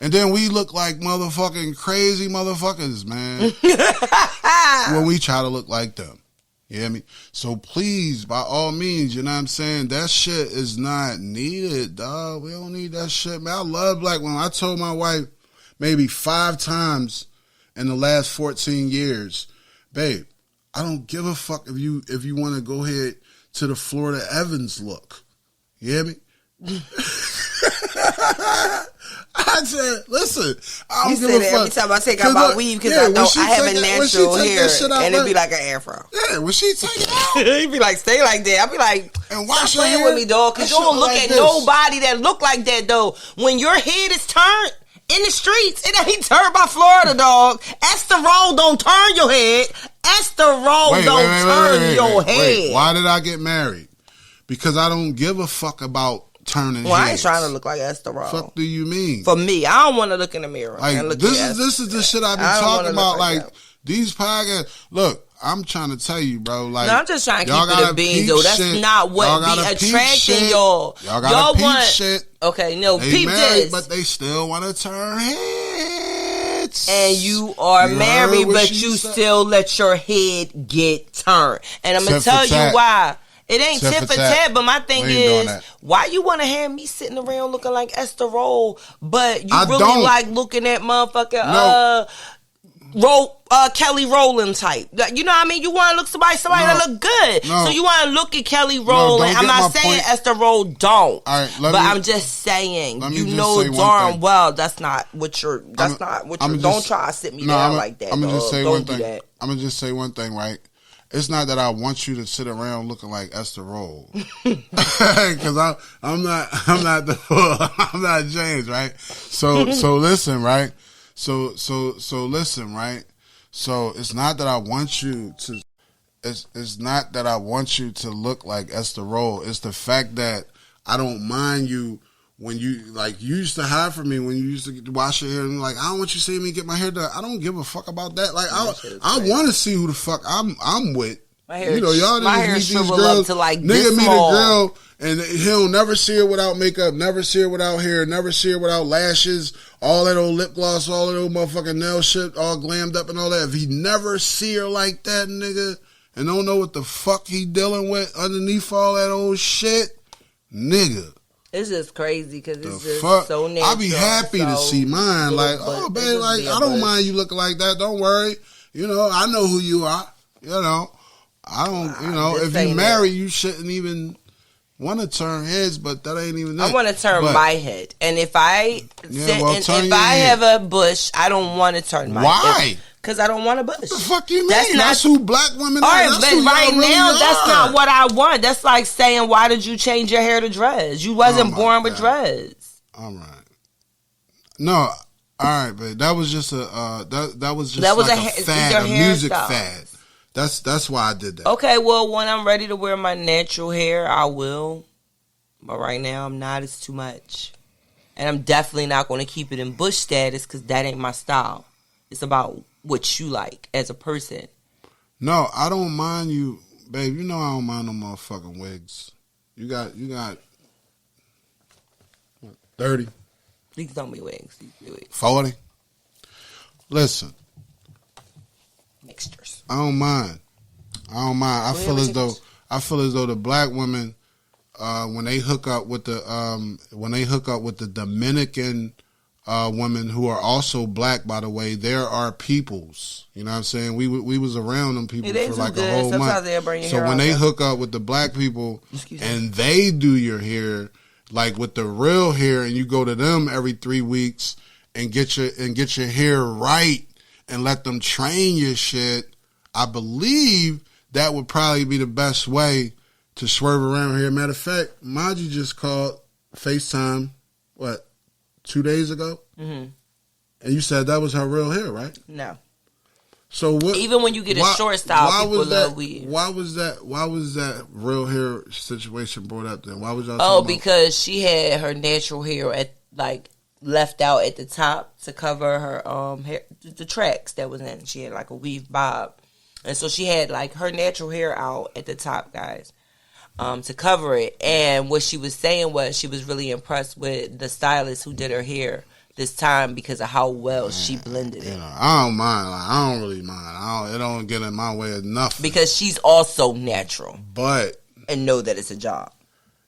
And then we look like motherfucking crazy motherfuckers, man. When we try to look like them. You hear me? So please, by all means, you know what I'm saying? That shit is not needed, dog. We don't need that shit, man. I love black women. I told my wife maybe 5 times in the last 14 years, babe, I don't give a fuck if you want to go ahead to the Florida Evans look. You hear me? I said, listen, I don't give a fuck. Every time I take out my weave because I know I have a natural hair and it'd be like an afro. Yeah, when she take it out, he'd be like, stay like that. I'd be like, and wash stop playing with me, dog, because you don't look at nobody that look like that, though. When your head is turned in the streets, it ain't turned by Florida, dog. Esther Roll don't turn your head. Esther Roll don't turn your head. Why did I get married? Because I don't give a fuck about turning heads. I ain't trying to look like Esther Roll. Fuck do you mean? For me, I don't want to look in the mirror. Like, and look this is the shit I be talking about. Like that. These podcasts. Look, I'm trying to tell you, bro. Like, no, I'm just trying to keep it a bean, though. That's not what be attracting y'all. Y'all gotta peep want shit. Okay, no, they peep married, this. but they still want to turn heads. And you are married, but you still let your head get turned. And I'm gonna tell you why. It ain't tit for tat, but my thing is, why you want to have me sitting around looking like Esther Roll, but you really like looking at motherfucking Kelly Rowland type? You know what I mean? You want to look somebody that look good. So you want to look at Kelly Rowland. I'm not saying Esther Roll don't, but I'm just saying, you know darn well that's not what you're. Don't try to sit me down like that. I'm gonna just say one thing. I'm gonna just say one thing, right? It's not that I want you to sit around looking like Esther Roll, because I'm not James, right? So listen, right? So listen, right? So it's not that I want you to. It's not that I want you to look like Esther Roll. It's the fact that I don't mind you. When you used to hide from me when you used to wash your hair and like, I don't want you to see me get my hair done. I don't give a fuck about that. Like, I want to see who the fuck I'm with. My hair, y'all niggas meet these girls. To like nigga meet a girl and he'll never see her without makeup, never see her without hair, never see her without lashes, all that old lip gloss, all that old motherfucking nail shit, all glammed up and all that. If he never see her like that, nigga, and don't know what the fuck he dealing with underneath all that old shit, nigga. It's just crazy because it's just so natural. I'll be happy to see mine. Like, oh, babe, like, I don't mind you looking like that. Don't worry. You know, I know who you are. You know, I don't, you know, if you marry, you shouldn't even want to turn heads, but that ain't even that. I want to turn my head. And if I have a bush, I don't want to turn my head. Why? Because I don't want a bush. What the fuck you mean? That's who black women are. All right, but right now, that's not what I want. That's like saying, why did you change your hair to dreads? You wasn't born with dreads. All right. No, all right, but that was just a fad, a music fad. That's why I did that. Okay, well, when I'm ready to wear my natural hair, I will. But right now, I'm not. It's too much. And I'm definitely not going to keep it in bush status because that ain't my style. It's about what you like as a person. No, I don't mind you, babe. You know I don't mind no motherfucking wigs. You got 30. These don't be wigs. 40. Listen. Mixtures. I don't mind. I feel as though the black women when they hook up with the Dominican women who are also black, by the way, there are peoples. You know what I'm saying? We was around them people for like a whole month. So when they hook up with the black people and they do your hair, like with the real hair, and you go to them every 3 weeks and get your hair right and let them train your shit, I believe that would probably be the best way to swerve around here. Matter of fact, Maji just called FaceTime, 2 days ago? Mm-hmm. And you said that was her real hair, right? No. So what? Even when you get a short style, people love weave. Why was that real hair situation brought up then? Why was y'all? Oh, because she had her natural hair left out at the top to cover her hair, the tracks that was in. She had like a weave bob, And so she had like her natural hair out at the top, guys, to cover it. And what she was saying was she was really impressed with the stylist who did her hair this time because of how well she blended it. I don't mind. Like, I don't really mind. It don't get in my way of nothing. Because she's also natural. But and know that it's a job.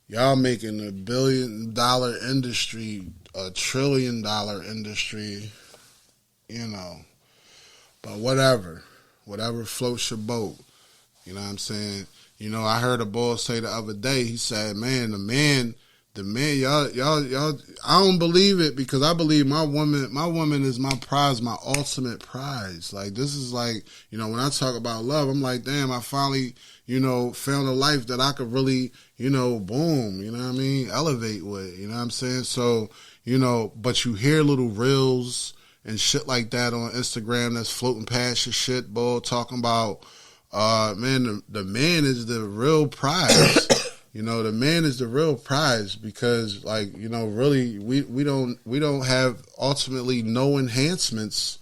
Y'all making $1 billion industry, $1 trillion industry, But whatever floats your boat. You know what I'm saying? I heard a boy say the other day. He said, "Man, the man, y'all. I don't believe it because I believe my woman is my prize, my ultimate prize. Like this is like, when I talk about love, I'm like, damn, I finally, found a life that I could really, boom, elevate with. You know what I'm saying? So, but you hear little reels and shit like that on Instagram that's floating past your shit, boy, talking about, man, the man is the real prize." The man is the real prize because, like, really, we don't have ultimately no enhancements.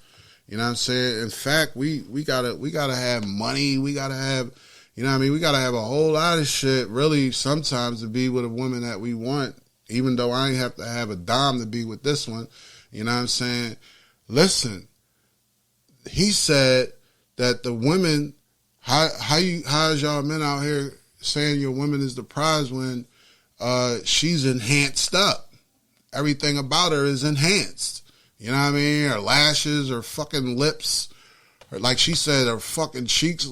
You know what I'm saying? In fact, we gotta have money. We gotta have, we gotta have a whole lot of shit. Really, sometimes to be with a woman that we want, even though I ain't have to have a dime to be with this one. You know what I'm saying? Listen, he said that the women, how's y'all men out here saying your woman is the prize when she's enhanced up. Everything about her is enhanced. You know what I mean? Her lashes, her fucking lips. Or like she said, her fucking cheeks.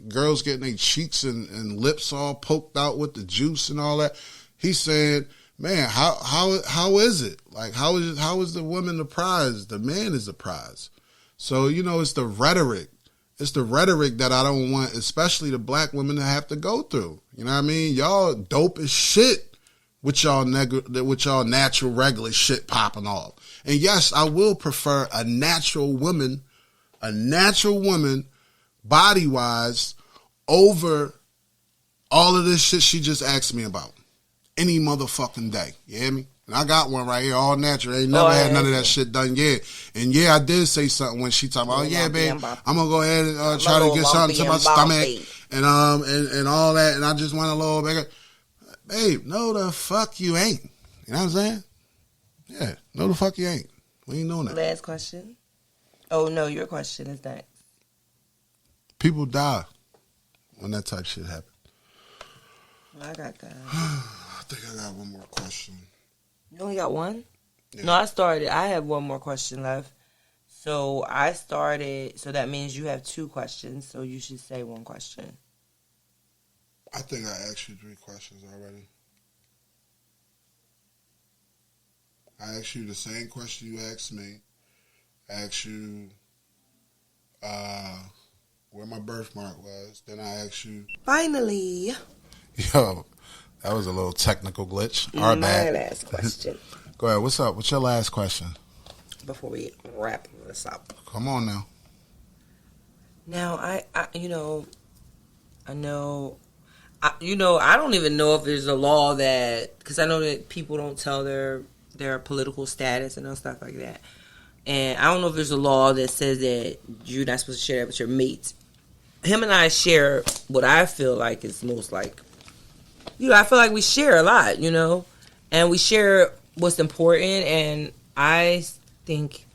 Girls getting their cheeks and lips all poked out with the juice and all that. He said, man, how is it? Like, how is the woman the prize? The man is the prize. So, it's the rhetoric. It's the rhetoric that I don't want, especially the black women, to have to go through. You know what I mean? Y'all dope as shit with y'all natural regular shit popping off. And yes, I will prefer a natural woman, body-wise, over all of this shit she just asked me about. Any motherfucking day. You hear me? And I got one right here, all natural. Ain't never had none of that shit done yet. And yeah, I did say something when she talked about, babe, I'm gonna go ahead and try to get something to my stomach and all that. And I just want a little bigger. Babe, no the fuck you ain't. You know what I'm saying? Yeah, no the fuck you ain't. We ain't doing that. Last question. Oh no, your question is next. People die when that type shit happens. I got that. I think I got one more question. You only got one? Yeah. No, I have one more question left. So I started, so that means you have 2 questions, so you should say 1 question. I think I asked you 3 questions already. I asked you the same question you asked me. I asked you where my birthmark was. Then I asked you... Finally. Yo, that was a little technical glitch. Our bad. My last question. Go ahead. What's up? What's your last question? Before we wrap this up. Come on now. Now, I don't even know if there's a law that, because I know that people don't tell their political status and stuff like that. And I don't know if there's a law that says that you're not supposed to share that with your mates. Him and I share what I feel like is most like, I feel like we share a lot, and we share what's important. And I think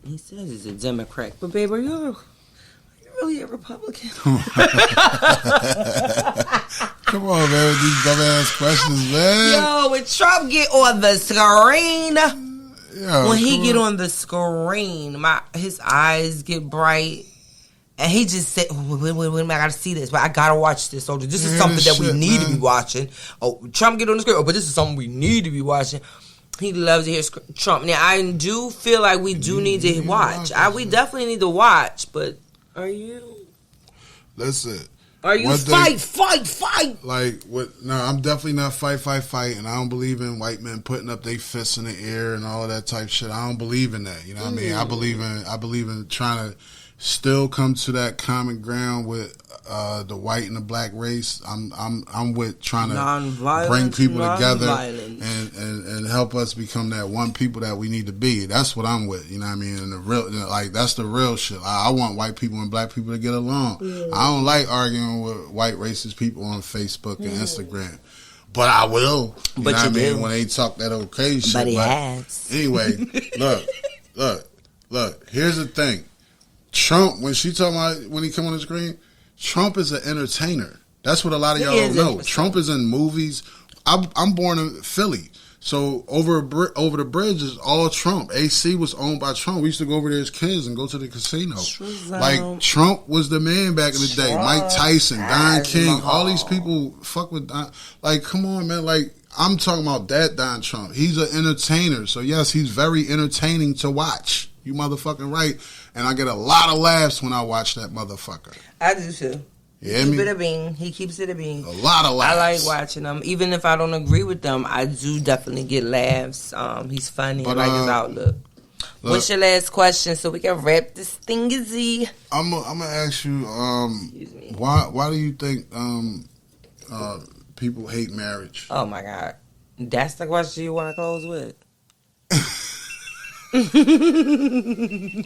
he says he's a Democrat, but babe, are you really a Republican? Come on, man, with these dumbass questions, man. Yo, when Trump get on the screen, when he get on the screen, his eyes get bright. And he just said, when I got to see this, but I got to watch this. So this is something that we need to be watching. Oh, Trump get on the screen. Oh, but this is something we need to be watching. He loves to hear Trump. Now, I do feel like we do need to watch. We definitely need to watch, but are you? Listen. Are you fight? Like, what? No, I'm definitely not fight. And I don't believe in white men putting up their fists in the air and all of that type shit. I don't believe in that. You know what I mean? I believe in trying to, still come to that common ground with the white and the black race. I'm with trying to bring people together and help us become that one people that we need to be. That's what I'm with. You know what I mean? And the real, like, that's the real shit. I want white people and black people to get along. Yeah. I don't like arguing with white racist people on Facebook and Instagram. But I will. You know what I mean? When they talk that okay shit. But he has. Anyway, look. Here's the thing. Trump, when he come on the screen, Trump is an entertainer. That's what a lot of y'all don't know. Trump is in movies. I'm born in Philly. So over the bridge is all Trump. AC was owned by Trump. We used to go over there as kids and go to the casino. Like, Trump was the man back in the day. Mike Tyson, Don King, all these people fuck with Don. Like, come on, man. Like, I'm talking about that Don Trump. He's an entertainer. So, yes, he's very entertaining to watch. You motherfucking right. And I get a lot of laughs when I watch that motherfucker. I do too. He keeps it a bean. A lot of laughs. I like watching him. Even if I don't agree with them, I do definitely get laughs. He's funny. I like his outlook. Look, what's your last question so we can wrap this thingy? I'm gonna ask you, why do you think people hate marriage? Oh my God. That's the question you want to close with?